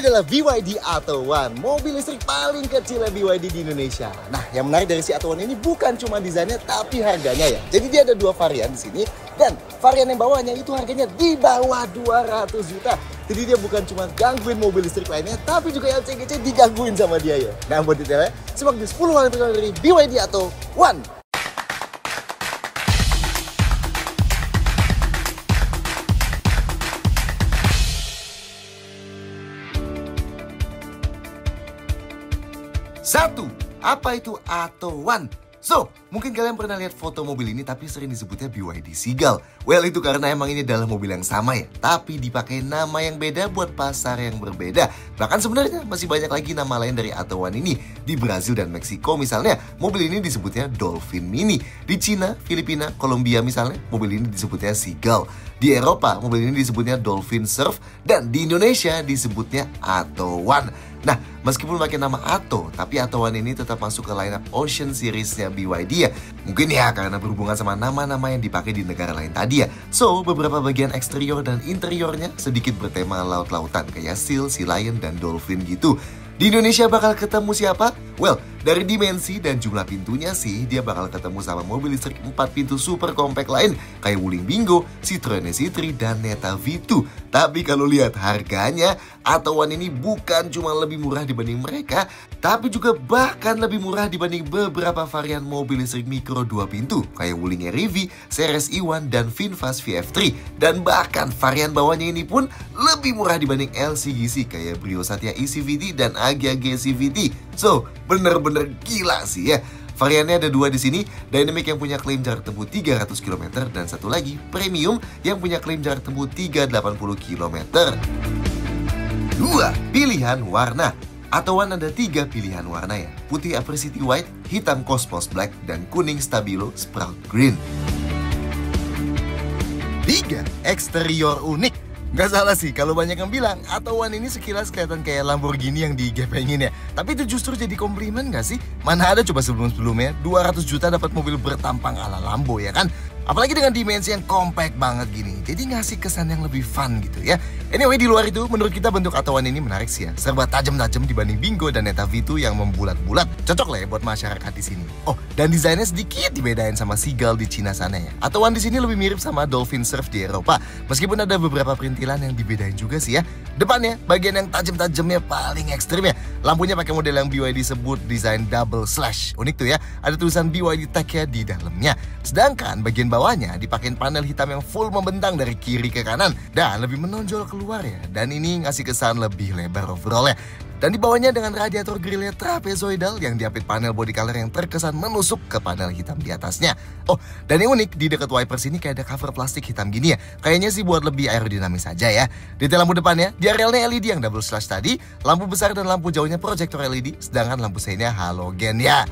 adalah BYD Atto One, mobil listrik paling kecil BYD di Indonesia. Nah, yang menarik dari si Atto One ini bukan cuma desainnya, tapi harganya ya. Jadi dia ada dua varian di sini, dan varian yang bawahnya itu harganya di bawah 200 juta. Jadi dia bukan cuma gangguin mobil listrik lainnya, tapi juga LCGC digangguin sama dia ya. Nah, buat detailnya, simak di 10 hal pertama dari BYD Atto One. Satu, apa itu Atto One? So, mungkin kalian pernah lihat foto mobil ini tapi sering disebutnya BYD Seagull. Well, itu karena emang ini adalah mobil yang sama ya, tapi dipakai nama yang beda buat pasar yang berbeda. Bahkan sebenarnya masih banyak lagi nama lain dari Atto One ini. Di Brazil dan Meksiko misalnya, mobil ini disebutnya Dolphin Mini. Di Cina, Filipina, Kolombia misalnya, mobil ini disebutnya Seagull. Di Eropa, mobil ini disebutnya Dolphin Surf. Dan di Indonesia disebutnya Atto One. Nah, meskipun pakai nama Atto, tapi Atto One ini tetap masuk ke lineup Ocean Series-nya BYD ya. Mungkin ya karena berhubungan sama nama-nama yang dipakai di negara lain tadi ya. So, beberapa bagian eksterior dan interiornya sedikit bertema laut-lautan kayak seal, sea lion, dan dolphin gitu. Di Indonesia bakal ketemu siapa? Well, dari dimensi dan jumlah pintunya sih, dia bakal ketemu sama mobil listrik 4 pintu super compact lain kayak Wuling Bingo, Citroen C3, dan Neta V2. Tapi kalau lihat harganya, Atto One ini bukan cuma lebih murah dibanding mereka, tapi juga bahkan lebih murah dibanding beberapa varian mobil listrik mikro 2 pintu kayak Wuling REV, Ceres E1, dan VinFast VF3. Dan bahkan varian bawahnya ini pun lebih murah dibanding LCGC kayak Brio Satya eCVT dan Agya-G CVT. So, bener-bener gila sih ya. Variannya ada dua di sini, Dynamic yang punya klaim jarak tempuh 300 km dan satu lagi Premium yang punya klaim jarak tempuh 380 km. Dua, pilihan warna. Atto One ada 3 pilihan warna ya. Putih Apricity White, hitam Cosmos Black, dan kuning Stabilo Sprout Green. 3. Eksterior unik. Gak salah sih kalau banyak yang bilang Atto One ini sekilas kelihatan kayak Lamborghini yang digepengin ya. Tapi itu justru jadi komplimen gak sih? Mana ada coba sebelum-sebelumnya 200 juta dapat mobil bertampang ala Lambo ya kan? Apalagi dengan dimensi yang compact banget gini. Jadi ngasih kesan yang lebih fun gitu ya. Anyway, di luar itu menurut kita bentuk Atto One ini menarik sih ya. Serba tajam-tajam dibanding Bingo dan Neta V2 yang membulat-bulat. Cocok lah ya buat masyarakat di sini. Oh, dan desainnya sedikit dibedain sama Seagull di Cina sana ya. Atto One di sini lebih mirip sama Dolphin Surf di Eropa. Meskipun ada beberapa perintilan yang dibedain juga sih ya. Depannya, bagian yang tajam-tajamnya paling ekstrim ya. Lampunya pakai model yang BYD sebut desain double slash. Unik tuh ya, ada tulisan BYD Tech ya di dalamnya. Sedangkan bagian bawahnya dipakein panel hitam yang full membentang dari kiri ke kanan dan lebih menonjol keluar ya. Dan ini ngasih kesan lebih lebar overall ya. Dan di bawahnya dengan radiator grillnya trapezoidal yang diapit panel body color yang terkesan menusuk ke panel hitam di atasnya. Oh, dan yang unik di dekat wipers ini kayak ada cover plastik hitam gini ya. Kayaknya sih buat lebih aerodinamis saja ya. Detail lampu depannya, diarelnya LED yang double slash tadi, lampu besar dan lampu jauhnya proyektor LED, sedangkan lampu seinnya halogen ya.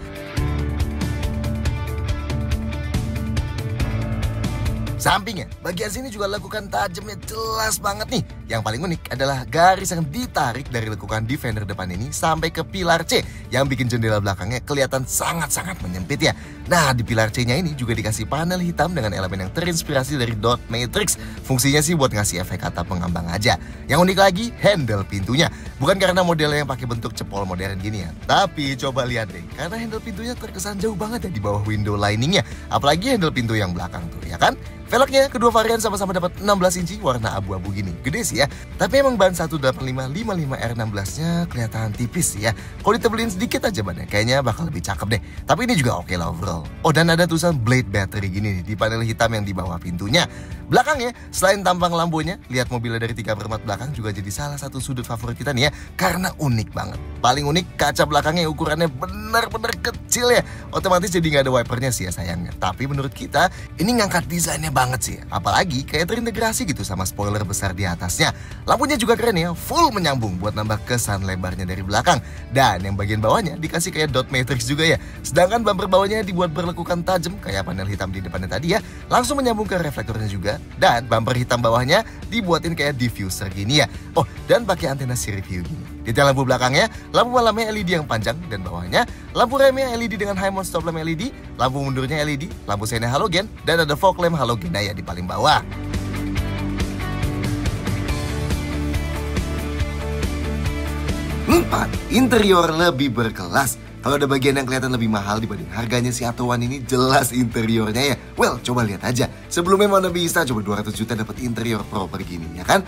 Sampingnya, bagian sini juga lekukan tajamnya jelas banget nih. Yang paling unik adalah garis yang ditarik dari lekukan Defender depan ini sampai ke pilar C yang bikin jendela belakangnya kelihatan sangat-sangat menyempit ya. Nah, di pilar C-nya ini juga dikasih panel hitam dengan elemen yang terinspirasi dari dot matrix. Fungsinya sih buat ngasih efek atap pengambang aja. Yang unik lagi, handle pintunya. Bukan karena modelnya yang pakai bentuk cepol modern gini ya. Tapi coba lihat deh, karena handle pintunya terkesan jauh banget ya di bawah window liningnya. Apalagi handle pintu yang belakang tuh, ya kan? Velgnya kedua varian sama-sama dapat 16 inci warna abu-abu gini. Gede sih ya. Tapi emang ban 18555R16-nya kelihatan tipis sih ya. Kalau ditebelin sedikit aja bannya, kayaknya bakal lebih cakep deh. Tapi ini juga oke lah overall. Oh, dan ada tulisan Blade Battery gini nih di panel hitam yang di bawah pintunya. Belakangnya, selain tampang lampunya, lihat mobilnya dari 3/4 belakang juga jadi salah satu sudut favorit kita nih ya. Karena unik banget. Paling unik, kaca belakangnya ukurannya benar-benar kecil ya. Otomatis jadi nggak ada wipernya sih ya sayangnya. Tapi menurut kita, ini ngangkat desainnya banget sih. Apalagi kayak terintegrasi gitu sama spoiler besar di atasnya. Lampunya juga keren ya, full menyambung buat nambah kesan lebarnya dari belakang. Dan yang bagian bawahnya dikasih kayak dot matrix juga ya. Sedangkan bumper bawahnya dibuat berlekukan tajam kayak panel hitam di depannya tadi ya. Langsung menyambung ke reflektornya juga. Dan bumper hitam bawahnya dibuatin kayak diffuser gini ya. Oh, dan pakai antena Siri View gini. Detail lampu belakangnya, lampu malamnya LED yang panjang dan bawahnya, lampu remnya LED dengan high mode stop lamp LED, lampu mundurnya LED, lampu seinnya halogen, dan ada fog lamp halogen ya di paling bawah. 4. Interior lebih berkelas. Kalau ada bagian yang kelihatan lebih mahal dibanding harganya si Atowan ini, jelas interiornya ya. Well, coba lihat aja. Sebelumnya mana bisa coba 200 juta dapat interior proper gini, ya kan?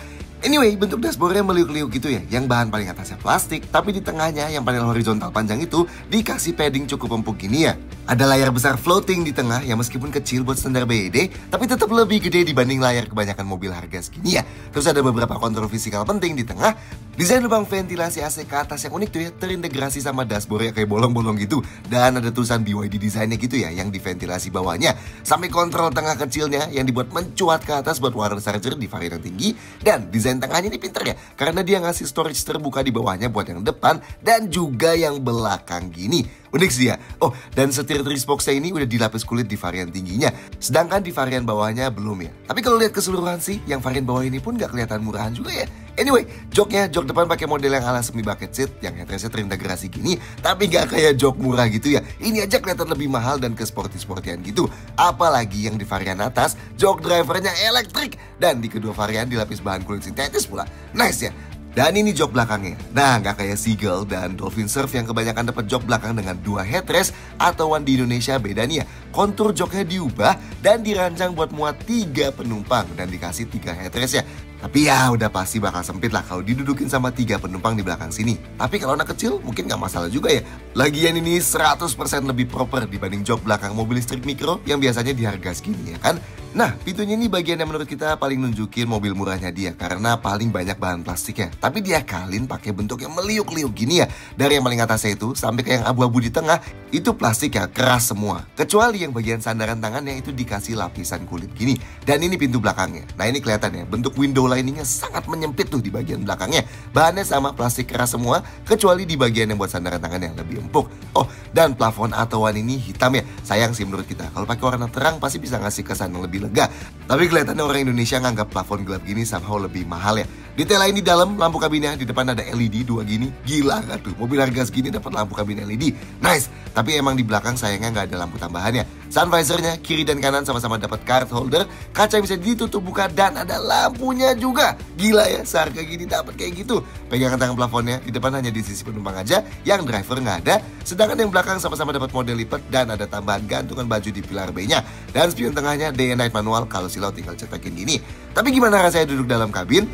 Anyway, bentuk dashboardnya meliuk-liuk gitu ya, yang bahan paling atasnya plastik, tapi di tengahnya yang panel horizontal panjang itu dikasih padding cukup empuk gini ya. Ada layar besar floating di tengah yang meskipun kecil buat standar BED, tapi tetap lebih gede dibanding layar kebanyakan mobil harga segini ya. Terus ada beberapa kontrol fisikal penting di tengah. Desain lubang ventilasi AC ke atas yang unik tuh ya, terintegrasi sama dashboardnya kayak bolong-bolong gitu. Dan ada tulisan BYD desainnya gitu ya, yang di ventilasi bawahnya. Sampai kontrol tengah kecilnya yang dibuat mencuat ke atas buat wireless charger di varian yang tinggi. Dan desain tengahnya ini pinter ya, karena dia ngasih storage terbuka di bawahnya buat yang depan dan juga yang belakang gini. Unik sih ya. Oh, dan setir boxnya ini udah dilapis kulit di varian tingginya, sedangkan di varian bawahnya belum ya. Tapi kalau lihat keseluruhan sih, yang varian bawah ini pun gak kelihatan murahan juga ya. Anyway, jok depan pakai model yang ala semi bucket seat yang headrestnya terintegrasi gini, tapi gak kayak jok murah gitu ya. Ini aja kelihatan lebih mahal dan ke sporty-sportyan gitu. Apalagi yang di varian atas, jok drivernya elektrik dan di kedua varian dilapis bahan kulit sintetis pula. Nice ya. Dan ini jok belakangnya. Nah, nggak kayak Seagull dan Dolphin Surf yang kebanyakan dapat jok belakang dengan 2 headrest. Atowan di Indonesia beda nih ya. Kontur joknya diubah dan dirancang buat muat 3 penumpang dan dikasih 3 headrest ya. Tapi ya udah pasti bakal sempit lah kalau didudukin sama 3 penumpang di belakang sini. Tapi kalau anak kecil mungkin gak masalah juga ya. Lagian ini 100% lebih proper dibanding jok belakang mobil listrik mikro yang biasanya di harga segini ya kan. Nah, pintunya ini bagian yang menurut kita paling nunjukin mobil murahnya dia karena paling banyak bahan plastiknya. Tapi dia kalin pakai bentuk yang meliuk-liuk gini ya. Dari yang paling atasnya itu sampai ke yang abu-abu di tengah itu plastik ya, keras semua. Kecuali yang bagian sandaran tangannya itu dikasih lapisan kulit gini. Dan ini pintu belakangnya. Nah, ini kelihatan ya, bentuk window liningnya sangat menyempit tuh di bagian belakangnya. Bahannya sama, plastik keras semua, kecuali di bagian yang buat sandaran tangan yang lebih empuk. Oh, dan plafon Atowan ini hitam ya. Sayang sih menurut kita, kalau pakai warna terang pasti bisa ngasih kesan yang lebih lega. Tapi kelihatannya orang Indonesia nganggap plafon gelap gini somehow lebih mahal ya. Detail lain di dalam, lampu kabinnya di depan ada LED 2 gini. Gila gak tuh, mobil harga segini dapat lampu kabin LED. Nice, tapi emang di belakang sayangnya nggak ada lampu tambahannya. Sun visornya kiri dan kanan sama-sama dapat card holder, kaca yang bisa ditutup buka dan ada lampunya juga. Gila ya, seharga gini dapat kayak gitu. Pegangan tangan plafonnya di depan hanya di sisi penumpang aja, yang driver nggak ada. Sedangkan yang belakang sama-sama dapat model lipat dan ada tambahan gantungan baju di pilar B-nya. Dan spion tengahnya day and night manual, kalau silau tinggal cetakin gini. Tapi gimana rasanya duduk dalam kabin?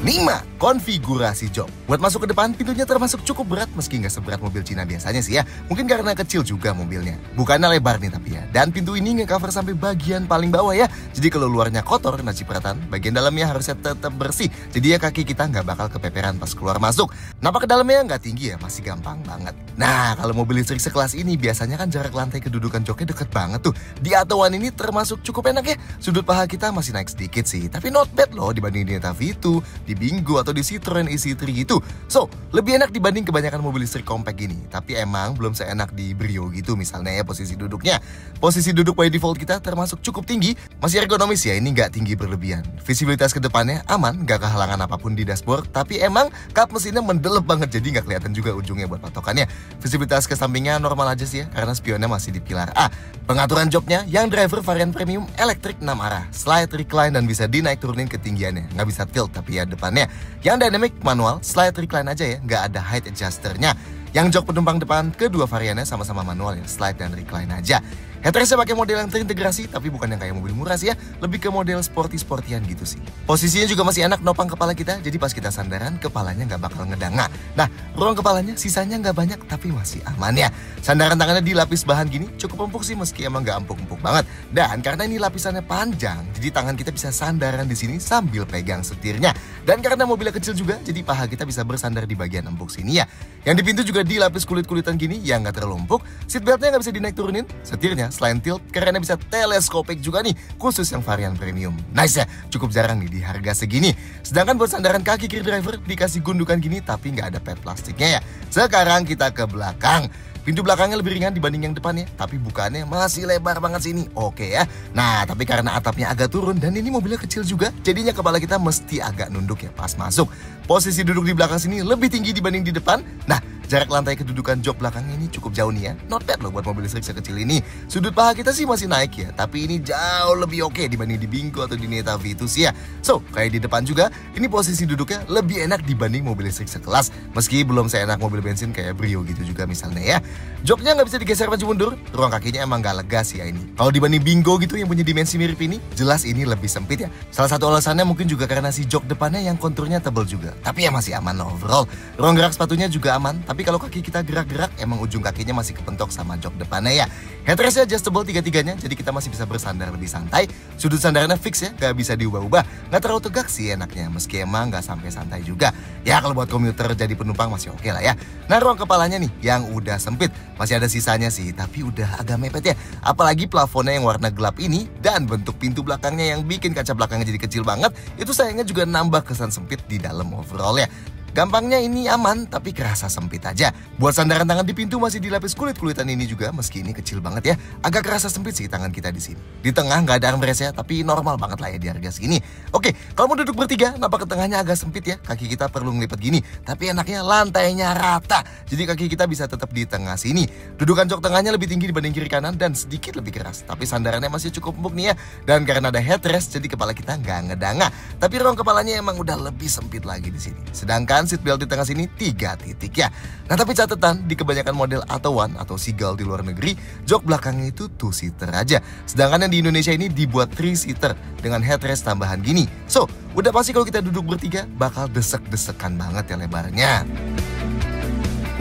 5. Konfigurasi jok. Buat masuk ke depan, pintunya termasuk cukup berat meski nggak seberat mobil Cina biasanya sih ya. Mungkin karena kecil juga mobilnya. Bukannya lebar nih tapi ya. Dan pintu ini nge-cover sampai bagian paling bawah ya. Jadi kalau luarnya kotor kena cipratan, bagian dalamnya harusnya tetap bersih. Jadi ya kaki kita nggak bakal kepeperan pas keluar masuk. Napak ke dalamnya nggak tinggi ya, masih gampang banget. Nah, kalau mobil listrik sekelas ini biasanya kan jarak lantai kedudukan joknya deket banget tuh. Di Atowan ini termasuk cukup enak ya. Sudut paha kita masih naik sedikit sih, tapi not bad loh dibanding di V2, di Bingo atau di Citroen isi3 gitu. So, lebih enak dibanding kebanyakan mobil listrik compact gini. Tapi emang belum seenak di Brio gitu misalnya ya posisi duduknya. Posisi duduk by default kita termasuk cukup tinggi. Masih ergonomis ya, ini nggak tinggi berlebihan. Visibilitas ke depannya aman, nggak kehalangan apapun di dashboard. Tapi emang kap mesinnya mendelep banget, jadi nggak kelihatan juga ujungnya buat patokannya. Visibilitas ke sampingnya normal aja sih ya, karena spionnya masih di pilar A. Pengaturan joknya yang driver varian premium elektrik 6 arah. Slide, recline, dan bisa dinaik turunin ketinggiannya. Nggak bisa tilt tapi ya depannya. Yang dynamic manual, slide recline aja ya, nggak ada height adjusternya. Yang jok penumpang depan kedua variannya sama-sama manual ya, slide dan recline aja. Headrestnya pakai model yang terintegrasi, tapi bukan yang kayak mobil murah sih ya, lebih ke model sporty-sportyan gitu sih. Posisinya juga masih enak nopang kepala kita, jadi pas kita sandaran, kepalanya nggak bakal ngedanga. Nah, ruang kepalanya sisanya nggak banyak, tapi masih aman ya. Sandaran tangannya dilapis bahan gini, cukup empuk sih meski emang nggak empuk-empuk banget. Dan karena ini lapisannya panjang, jadi tangan kita bisa sandaran di sini sambil pegang setirnya. Dan karena mobilnya kecil juga, jadi paha kita bisa bersandar di bagian empuk sini ya. Yang di pintu juga dilapis kulit-kulitan gini, yang nggak terlalu empuk. Seatbeltnya nggak bisa dinaik turunin, setirnya selain tilt, karena bisa teleskopik juga nih, khusus yang varian premium. Nice ya, cukup jarang nih di harga segini. Sedangkan buat sandaran kaki kiri driver dikasih gundukan gini, tapi nggak ada pad plastiknya ya. Sekarang kita ke belakang. Pintu belakangnya lebih ringan dibanding yang depannya, tapi bukannya masih lebar banget sini. Oke ya. Nah, tapi karena atapnya agak turun dan ini mobilnya kecil juga, jadinya kepala kita mesti agak nunduk ya pas masuk. Posisi duduk di belakang sini lebih tinggi dibanding di depan. Nah, Jarak lantai kedudukan jok belakangnya ini cukup jauh nih ya. Not bad loh buat mobil listrik sekecil ini. Sudut paha kita sih masih naik ya, tapi ini jauh lebih oke dibanding di Bingo atau di Neta Vitus ya. So, kayak di depan juga, ini posisi duduknya lebih enak dibanding mobil listrik sekelas. Meski belum seenak mobil bensin kayak Brio gitu juga misalnya ya. Joknya nggak bisa digeser maju mundur, ruang kakinya emang nggak lega sih ya ini. Kalau dibanding Bingo gitu yang punya dimensi mirip ini, jelas ini lebih sempit ya. Salah satu alasannya mungkin juga karena si jok depannya yang konturnya tebal juga. Tapi ya masih aman lah overall. Ruang gerak sepatunya juga aman, tapi kalau kaki kita gerak-gerak, emang ujung kakinya masih kepentok sama jok depannya ya. Headrestnya adjustable tiga-tiganya, jadi kita masih bisa bersandar lebih santai. Sudut sandarannya fix ya, nggak bisa diubah-ubah. Nggak terlalu tegak sih enaknya, meski emang nggak sampai santai juga. Ya kalau buat komuter jadi penumpang masih oke lah ya. Nah ruang kepalanya nih, yang udah sempit. Masih ada sisanya sih, tapi udah agak mepet ya. Apalagi plafonnya yang warna gelap ini, dan bentuk pintu belakangnya yang bikin kaca belakangnya jadi kecil banget. Itu sayangnya juga nambah kesan sempit di dalam overall ya. Gampangnya ini aman, tapi kerasa sempit aja. Buat sandaran tangan di pintu masih dilapis kulit-kulitan ini juga, meski ini kecil banget ya. Agak kerasa sempit sih tangan kita di sini. Di tengah nggak ada armrest ya, tapi normal banget lah ya di harga segini. Oke, kalau mau duduk bertiga, nampak ke tengahnya agak sempit ya. Kaki kita perlu ngelipat gini, tapi enaknya lantainya rata. Jadi kaki kita bisa tetap di tengah sini. Dudukan jok tengahnya lebih tinggi dibanding kiri kanan dan sedikit lebih keras. Tapi sandarannya masih cukup empuk nih ya. Dan karena ada headrest, jadi kepala kita nggak ngedanga. Tapi ruang kepalanya emang udah lebih sempit lagi di sini. Sedangkan seat belt di tengah sini 3 titik ya. Nah tapi catatan, di kebanyakan model Atto1 atau Seagull di luar negeri, jok belakangnya itu 2-seater aja. Sedangkan yang di Indonesia ini dibuat 3-seater dengan headrest tambahan gini. So, udah pasti kalau kita duduk bertiga bakal desek-desekan banget ya lebarnya.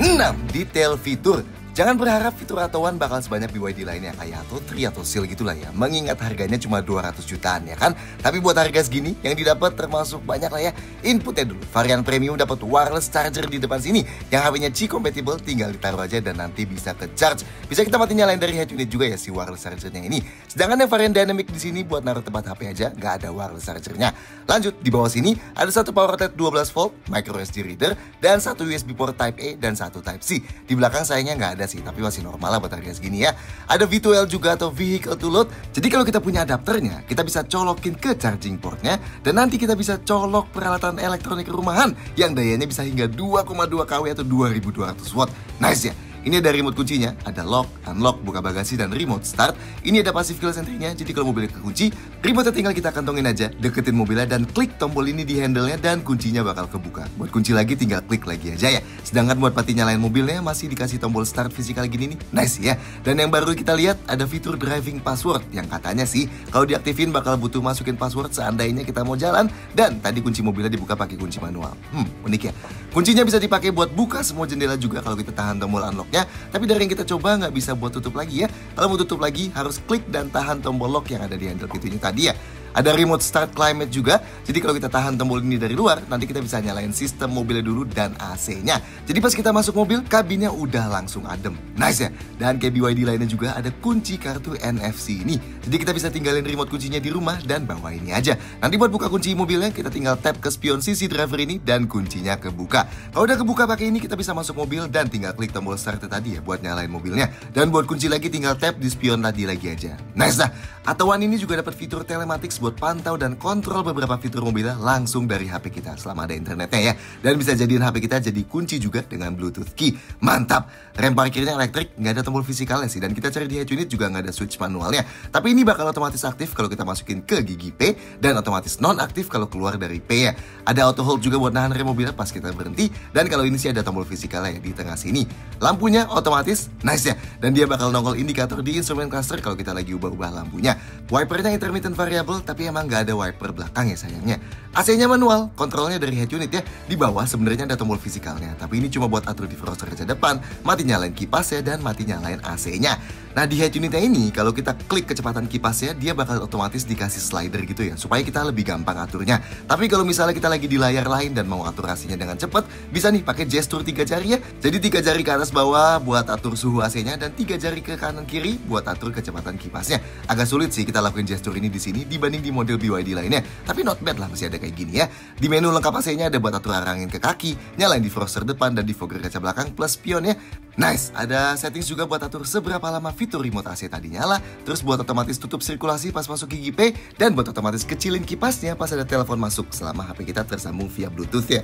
6. Detail fitur. Jangan berharap fitur Atto1 bakal sebanyak BYD lainnya kayak Atto3 atau Seal gitulah ya. Mengingat harganya cuma 200 jutaan ya kan. Tapi buat harga segini yang didapat termasuk banyak lah ya. Inputnya dulu, varian premium dapat wireless charger di depan sini. Yang HP-nya Qi compatible, tinggal ditaruh aja dan nanti bisa ke charge. Bisa kita mati nyalain dari head unit juga ya si wireless chargernya ini. Sedangkan yang varian dynamic di sini buat naruh tempat HP aja, nggak ada wireless chargernya. Lanjut, di bawah sini ada satu power outlet 12 volt, micro SD reader, dan satu USB port Type A dan satu Type C. Di belakang sayangnya nggak ada sih, tapi masih normal lah buat harga segini ya. Ada V2L juga atau vehicle to load. Jadi kalau kita punya adapternya, kita bisa colokin ke charging portnya, dan nanti kita bisa colok peralatan elektronik rumahan yang dayanya bisa hingga 2,2 kW atau 2200 watt. Nice ya. Ini ada remote kuncinya, ada lock, unlock, buka bagasi, dan remote start. Ini ada passive keyless entry-nya, jadi kalau mobilnya kekunci, remote-nya tinggal kita kantongin aja, deketin mobilnya, dan klik tombol ini di handle-nya, dan kuncinya bakal kebuka. Buat kunci lagi, tinggal klik lagi aja ya. Sedangkan buat mati nyalain mobilnya, masih dikasih tombol start fisikal gini nih, nice ya. Dan yang baru kita lihat, ada fitur driving password, yang katanya sih, kalau diaktifin bakal butuh masukin password seandainya kita mau jalan, dan tadi kunci mobilnya dibuka pakai kunci manual. Unik ya. Kuncinya bisa dipakai buat buka semua jendela juga kalau kita tahan tombol unlock. Tapi dari yang kita coba nggak bisa buat tutup lagi ya. Kalau mau tutup lagi harus klik dan tahan tombol lock yang ada di handle pintunya tadi ya. Ada remote start climate juga. Jadi kalau kita tahan tombol ini dari luar, nanti kita bisa nyalain sistem mobilnya dulu dan AC-nya. Jadi pas kita masuk mobil, kabinnya udah langsung adem. Nice ya. Dan kayak BYD lainnya juga ada kunci kartu NFC ini. Jadi kita bisa tinggalin remote kuncinya di rumah dan bawa ini aja. Nanti buat buka kunci mobilnya, kita tinggal tap ke spion CC driver ini dan kuncinya kebuka. Kalau udah kebuka pakai ini, kita bisa masuk mobil dan tinggal klik tombol start tadi ya buat nyalain mobilnya. Dan buat kunci lagi tinggal tap di spion tadi lagi aja. Nice dah. Atto1 ini juga dapat fitur telematics buat pantau dan kontrol beberapa fitur mobilnya langsung dari HP kita selama ada internetnya ya. Dan bisa jadiin HP kita jadi kunci juga dengan Bluetooth key. Mantap. Rem parkirnya elektrik, nggak ada tombol fisikalnya sih. Dan kita cari di head unit juga nggak ada switch manualnya. Tapi ini bakal otomatis aktif kalau kita masukin ke gigi P dan otomatis non aktif kalau keluar dari P ya. Ada auto hold juga buat nahan rem mobilnya pas kita berhenti. Dan kalau ini sih ada tombol fisikalnya ya di tengah sini. Lampunya otomatis, nice ya. Dan dia bakal nongol indikator di instrument cluster kalau kita lagi ubah-ubah lampunya. Wipernya intermittent variable, tapi emang nggak ada wiper belakang ya sayangnya. AC-nya manual, kontrolnya dari head unit ya. Di bawah sebenarnya ada tombol fisikalnya, tapi ini cuma buat atur defroster kaca depan, mati nyalain kipasnya, dan mati nyalain AC-nya. Nah di head unitnya ini, kalau kita klik kecepatan kipasnya, dia bakal otomatis dikasih slider gitu ya, supaya kita lebih gampang aturnya. Tapi kalau misalnya kita lagi di layar lain dan mau atur AC-nya dengan cepat, bisa nih pakai gestur 3 jari ya. Jadi 3 jari ke atas bawah buat atur suhu AC-nya, dan 3 jari ke kanan kiri buat atur kecepatan kipasnya. Agak sulit sih kita lakuin gestur ini di sini dibanding di model BYD lainnya, tapi not bad lah, masih ada kayak gini ya. Di menu lengkap AC-nya ada buat atur arah angin ke kaki, nyalain defroster depan dan defogger kaca belakang plus spionnya. Nice, ada settings juga buat atur seberapa lama fitur remote AC tadi nyala, terus buat otomatis tutup sirkulasi pas masuk gigi P, dan buat otomatis kecilin kipasnya pas ada telepon masuk selama HP kita tersambung via Bluetooth ya.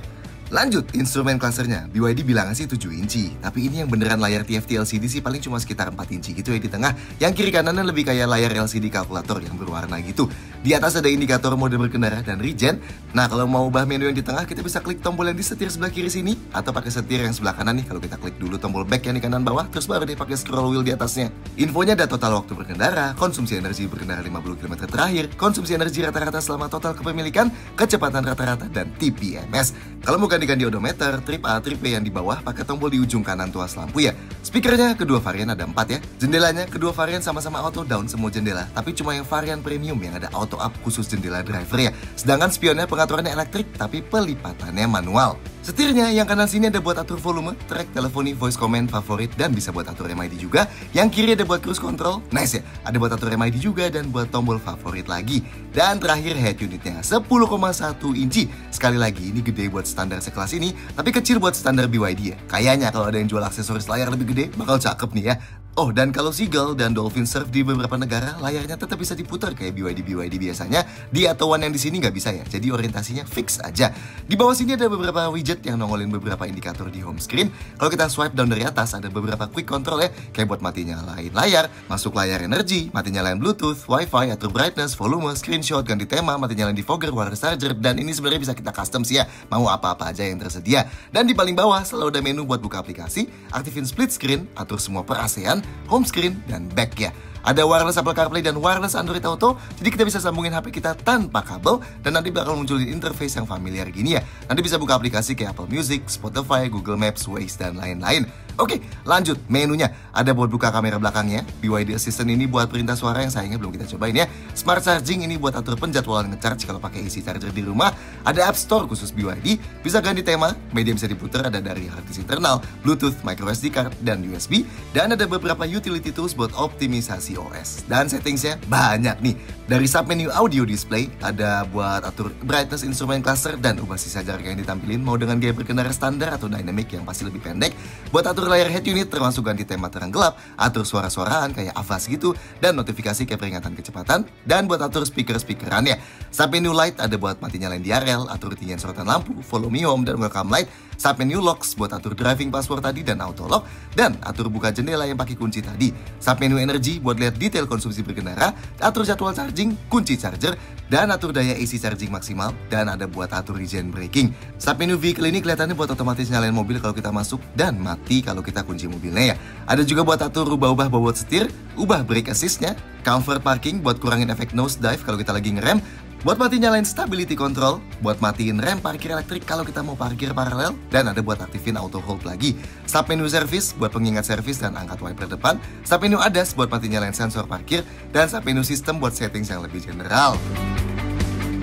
Lanjut, instrumen clusternya. BYD bilangnya sih 7 inci. Tapi ini yang beneran layar TFT LCD sih paling cuma sekitar 4 inci gitu ya di tengah. Yang kiri kanannya lebih kayak layar LCD kalkulator yang berwarna gitu. Di atas ada indikator mode berkendara dan regen. Nah, kalau mau ubah menu yang di tengah, kita bisa klik tombol yang di setir sebelah kiri sini. Atau pakai setir yang sebelah kanan nih. Kalau kita klik dulu tombol back yang di kanan bawah, terus baru deh pakai scroll wheel di atasnya. Infonya ada total waktu berkendara, konsumsi energi berkendara 50 km terakhir, konsumsi energi rata-rata selama total kepemilikan, kecepatan rata-rata, dan TPMS. Kalau mau ganti odometer, trip A, trip B yang di bawah, pakai tombol di ujung kanan tuas lampu ya. Speakernya kedua varian ada 4 ya. Jendelanya kedua varian sama-sama auto down semua jendela, tapi cuma yang varian premium yang ada auto up khusus jendela driver ya. Sedangkan spionnya pengaturannya elektrik, tapi pelipatannya manual. Setirnya yang kanan sini ada buat atur volume, track, teleponi, voice command, favorit, dan bisa buat atur MID juga. Yang kiri ada buat cruise control, nice ya. Ada buat atur MID juga dan buat tombol favorit lagi. Dan terakhir head unitnya 10,1 inci. Sekali lagi ini gede buat standar sekelas ini, tapi kecil buat standar BYD ya. Kayaknya kalau ada yang jual aksesoris layar lebih gede, bakal cakep nih ya. Oh, dan kalau Seagull dan Dolphin Surf di beberapa negara, layarnya tetap bisa diputar kayak BYD biasanya. Di Atto1 yang di sini nggak bisa ya, jadi orientasinya fix aja. Di bawah sini ada beberapa widget yang nongolin beberapa indikator di home screen. Kalau kita swipe down dari atas, ada beberapa quick control ya, kayak buat mati nyalain layar, masuk layar energi, mati nyalain Bluetooth, Wi-Fi, atur brightness, volume, screenshot, ganti tema, mati nyalain defogger, wireless charger, dan ini sebenarnya bisa kita custom sih ya, mau apa-apa aja yang tersedia. Dan di paling bawah selalu ada menu buat buka aplikasi, aktifin split screen, atur semua per ASEAN, home screen, dan back ya. Ada wireless Apple CarPlay dan wireless Android Auto, jadi kita bisa sambungin HP kita tanpa kabel, dan nanti bakal munculin interface yang familiar gini ya. Nanti bisa buka aplikasi kayak Apple Music, Spotify, Google Maps, Waze, dan lain-lain. Oke, lanjut menunya. Ada buat buka kamera belakangnya, BYD Assistant ini buat perintah suara yang sayangnya belum kita cobain ya. Smart Charging ini buat atur penjadwalan ngecharge kalau pakai isi charger di rumah. Ada App Store khusus BYD, bisa ganti tema, media bisa diputar, ada dari hard disk internal, Bluetooth, microSD card, dan USB. Dan ada beberapa utility tools buat optimisasi OS. Dan settingsnya banyak nih. Dari submenu audio display, ada buat atur brightness instrumen cluster dan ubah sisa jarak yang ditampilin, mau dengan gaya berkendara standar atau dynamic yang pasti lebih pendek. Buat atur layar head unit termasuk ganti tema terang gelap, atur suara-suaraan kayak Avast gitu, dan notifikasi kayak peringatan kecepatan, dan buat atur speaker-speakerannya. Submenu light ada buat mati nyalain DRL, atur ketinggian sorotan lampu, follow me home, dan welcome light. Submenu locks buat atur driving password tadi dan auto lock, dan atur buka jendela yang pakai kunci tadi. Submenu energi buat lihat detail konsumsi berkendara, atur jadwal charging, kunci charger, dan atur daya AC charging maksimal, dan ada buat atur regen braking. Submenu vehicle ini kelihatannya buat otomatis nyalain mobil kalau kita masuk, dan mati kalau kita kunci mobilnya ya. Ada juga buat atur ubah-ubah bobot setir, ubah brake assist-nya, comfort parking buat kurangin efek nose dive kalau kita lagi ngerem, buat mati nyalain stability control, buat matiin rem parkir elektrik kalau kita mau parkir paralel, dan ada buat aktifin auto hold lagi. Submenu service buat pengingat servis dan angkat wiper depan, submenu ADAS buat mati nyalain sensor parkir, dan submenu sistem buat settings yang lebih general.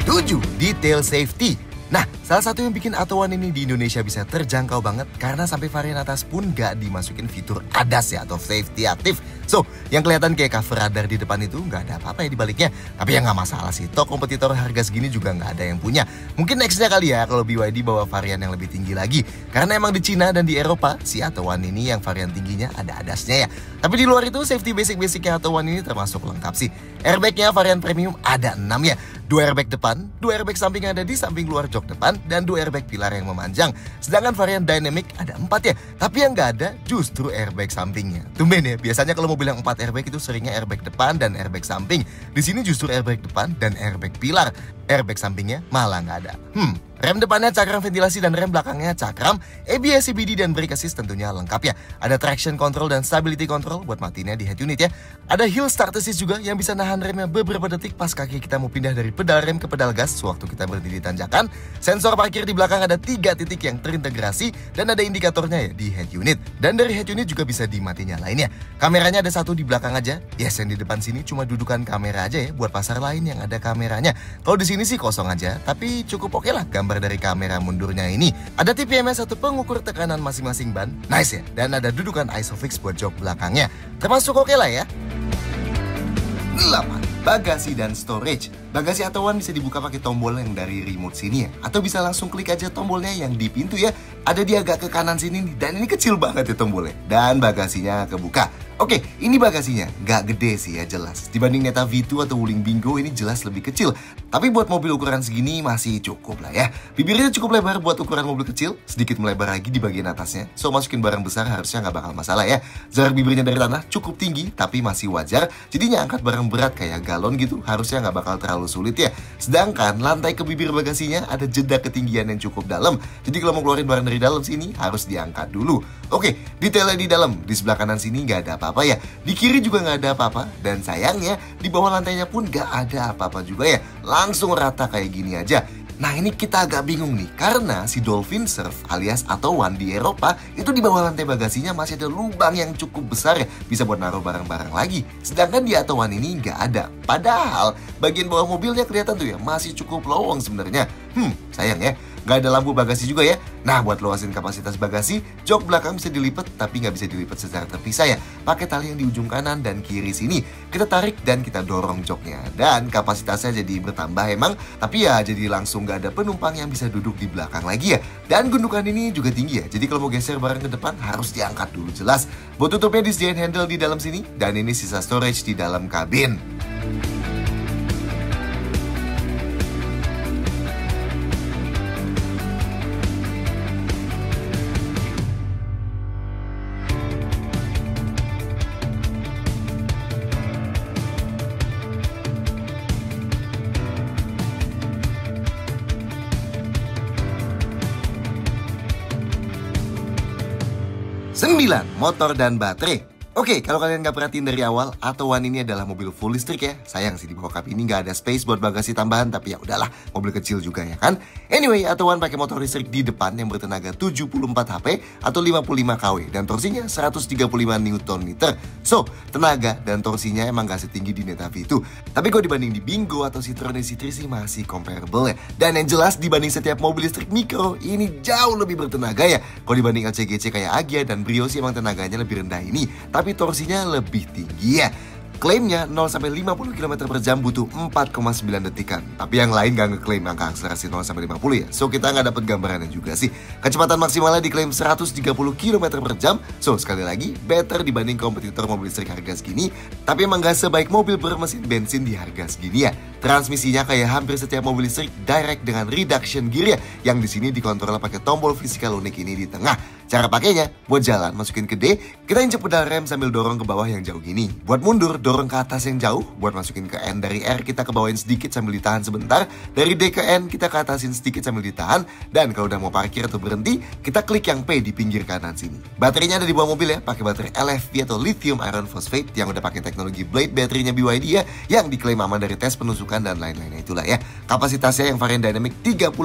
7. Detail safety. Nah, salah satu yang bikin Atto1 ini di Indonesia bisa terjangkau banget karena sampai varian atas pun gak dimasukin fitur ADAS ya, atau safety active. So, yang kelihatan kayak cover radar di depan itu gak ada apa-apa ya di baliknya. Tapi ya gak masalah sih, toh kompetitor harga segini juga gak ada yang punya. Mungkin nextnya kali ya kalau BYD bawa varian yang lebih tinggi lagi. Karena emang di Cina dan di Eropa, si Atto1 ini yang varian tingginya ada ADAS-nya ya. Tapi di luar itu, safety basic-basicnya Atto1 ini termasuk lengkap sih. Airbagnya varian premium ada 6 ya. 2 airbag depan, 2 airbag samping yang ada di samping luar jok depan, dan 2 airbag pilar yang memanjang. Sedangkan varian dynamic ada 4 ya. Tapi yang gak ada justru airbag sampingnya. Tumben ya, biasanya kalau mobil yang 4 airbag itu seringnya airbag depan dan airbag samping. Di sini justru airbag depan dan airbag pilar. Airbag sampingnya malah nggak ada. Rem depannya cakram ventilasi dan rem belakangnya cakram. ABS, CBD, dan brake assist tentunya lengkap ya. Ada traction control dan stability control buat matinya di head unit ya. Ada hill start assist juga yang bisa nahan remnya beberapa detik pas kaki kita mau pindah dari pedal rem ke pedal gas sewaktu kita berhenti di tanjakan. Sensor parkir di belakang ada 3 titik yang terintegrasi dan ada indikatornya ya di head unit. Dan dari head unit juga bisa dimati nyalain ya. Kameranya ada 1 di belakang aja. Yes, yang di depan sini cuma dudukan kamera aja ya buat pasar lain yang ada kameranya. Kalau di sini sih kosong aja, tapi cukup oke lah gambar dari kamera mundurnya ini. Ada TPMS atau pengukur tekanan masing-masing ban, nice ya. Dan ada dudukan ISOFIX buat jok belakangnya. Termasuk oke lah ya. 8. Bagasi dan storage. Bagasi Atowan bisa dibuka pakai tombol yang dari remote sini ya, atau bisa langsung klik aja tombolnya yang di pintu ya. Ada di agak ke kanan sini nih, dan ini kecil banget ya tombolnya. Dan bagasinya kebuka. Oke, ini bagasinya nggak gede sih ya, jelas. Dibanding Neta V2 atau Wuling Bingo ini jelas lebih kecil. Tapi buat mobil ukuran segini masih cukup lah ya. Bibirnya cukup lebar buat ukuran mobil kecil, sedikit melebar lagi di bagian atasnya. So masukin barang besar harusnya nggak bakal masalah ya. Jarak bibirnya dari tanah cukup tinggi tapi masih wajar. Jadinya angkat barang berat kayak galon gitu harusnya nggak bakal terlalu sulit ya. Sedangkan lantai ke bibir bagasinya ada jeda ketinggian yang cukup dalam. Jadi kalau mau keluarin barang dari dalam sini harus diangkat dulu. Oke, detailnya di dalam. Di sebelah kanan sini nggak ada apa-apa ya. Di kiri juga nggak ada apa-apa. Dan sayangnya di bawah lantainya pun nggak ada apa-apa juga ya. Langsung rata kayak gini aja. Nah ini kita agak bingung nih, karena si Dolphin Surf alias Atowan di Eropa itu di bawah lantai bagasinya masih ada lubang yang cukup besar ya, bisa buat naruh barang-barang lagi. Sedangkan di Atowan ini nggak ada. Padahal bagian bawah mobilnya kelihatan tuh ya, masih cukup lowong sebenarnya. Sayang ya, nggak ada lampu bagasi juga ya. Nah buat luasin kapasitas bagasi, jok belakang bisa dilipat tapi nggak bisa dilipat secara terpisah ya. Pakai tali yang di ujung kanan dan kiri sini. Kita tarik dan kita dorong joknya. Dan kapasitasnya jadi bertambah emang, tapi ya jadi langsung nggak ada penumpang yang bisa duduk di belakang lagi ya. Dan gundukan ini juga tinggi ya, jadi kalau mau geser barang ke depan harus diangkat dulu jelas. Buat tutupnya disediain handle di dalam sini, dan ini sisa storage di dalam kabin. Sembilan, motor dan baterai. Oke, kalau kalian nggak perhatiin dari awal, Atowan ini adalah mobil full listrik ya. Sayang sih di bawah kap ini nggak ada space buat bagasi tambahan, tapi ya udahlah, mobil kecil juga ya kan. Anyway, Atowan pakai motor listrik di depan yang bertenaga 74 HP atau 55 kW dan torsinya 135 Nm. So, tenaga dan torsinya emang nggak setinggi di Neta V2. Tapi kalau dibanding di Bingo atau Citroen DC3 sih masih comparable ya. Dan yang jelas dibanding setiap mobil listrik mikro, ini jauh lebih bertenaga ya. Kalau dibanding LCGC kayak Agya dan Brio sih emang tenaganya lebih rendah ini, tapi torsinya lebih tinggi ya. Klaimnya 0-50 km per jam butuh 4,9 detikan. Tapi yang lain gak ngeklaim angka akselerasi 0-50 ya. So kita nggak dapat gambarannya juga sih. Kecepatan maksimalnya diklaim 130 km per jam. So sekali lagi better dibanding kompetitor mobil listrik harga segini. Tapi emang gak sebaik mobil bermesin bensin di harga segini ya. Transmisinya kayak hampir setiap mobil listrik direct dengan reduction gear ya. Yang di sini dikontrol pakai tombol fisikal unik ini di tengah. Cara pakainya, buat jalan masukin ke D, kita injek pedal rem sambil dorong ke bawah yang jauh gini. Buat mundur, dorong ke atas yang jauh. Buat masukin ke N, dari R kita kebawain sedikit sambil ditahan sebentar. Dari D ke N kita ke atasin sedikit sambil ditahan. Dan kalau udah mau parkir atau berhenti, kita klik yang P di pinggir kanan sini. Baterainya ada di bawah mobil ya, pakai baterai LFP atau lithium iron phosphate yang udah pakai teknologi blade baterainya BYD ya, yang diklaim aman dari tes penusukan dan lain-lainnya itulah ya. Kapasitasnya yang varian dynamic 30,08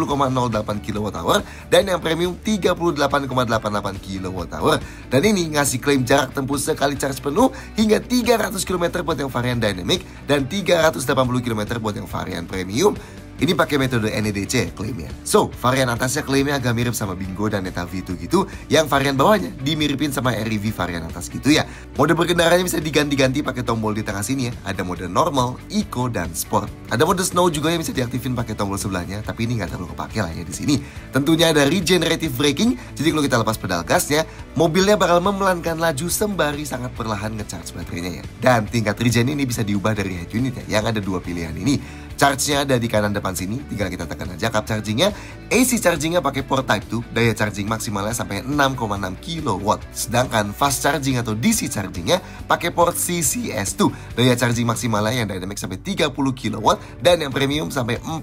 kWh dan yang premium 38,88 kWh. Dan ini ngasih klaim jarak tempuh sekali charge penuh hingga 300 km buat yang varian dynamic dan 380 km buat yang varian premium. Ini pakai metode NEDC klaimnya. So, varian atasnya klaimnya agak mirip sama Bingo dan Neta V2 gitu. Yang varian bawahnya dimiripin sama REV varian atas gitu ya. Mode berkendaranya bisa diganti-ganti pakai tombol di tengah sini ya. Ada mode normal, eco, dan sport. Ada mode snow juga yang bisa diaktifin pakai tombol sebelahnya. Tapi ini nggak terlalu kepake lah ya di sini. Tentunya ada regenerative braking. Jadi kalau kita lepas pedal gasnya, mobilnya bakal memelankan laju sembari sangat perlahan ngecharge baterainya ya. Dan tingkat regen ini bisa diubah dari head unit ya. Yang ada dua pilihan ini. Charge-nya ada di kanan depan sini, tinggal kita tekan aja cup chargingnya. AC chargingnya pakai port type 2, daya charging maksimalnya sampai 6,6 kW. Sedangkan fast charging atau DC chargingnya pakai port CCS2, daya charging maksimalnya yang dynamic sampai 30 kW dan yang premium sampai 40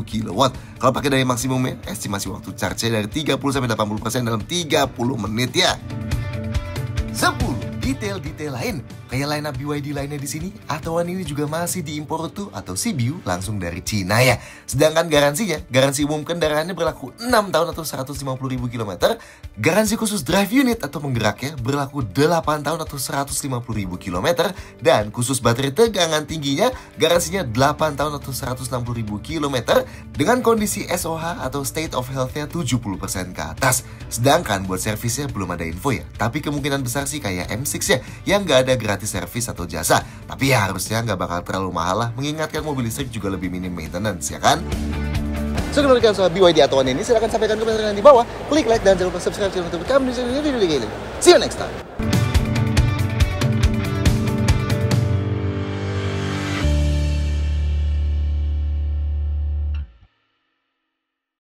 kW. Kalau pakai daya maksimumnya, estimasi waktu charge-nya dari 30-80% dalam 30 menit ya. 10. Detail-detail lain kayak line up BYD lainnya di sini, Atowan ini juga masih diimpor tuh atau CBU langsung dari Cina ya. Sedangkan garansi umum kendaraannya berlaku 6 tahun atau 150.000 km. Garansi khusus drive unit atau penggeraknya berlaku 8 tahun atau 150.000 km. Dan khusus baterai tegangan tingginya garansinya 8 tahun atau 160.000 km dengan kondisi SOH atau state of health-nya 70% ke atas. Sedangkan buat servisnya belum ada info ya, tapi kemungkinan besar sih kayak MC basicsnya yang nggak ada gratis servis atau jasa. Tapi ya harusnya nggak bakal terlalu mahal lah, mengingatkan mobil listrik juga lebih minim maintenance, ya kan? So, kalau kalian soal BYD Atto One ini, silahkan sampaikan komentar di bawah, klik like dan jangan lupa subscribe channel YouTube kami di video ini. See you next time.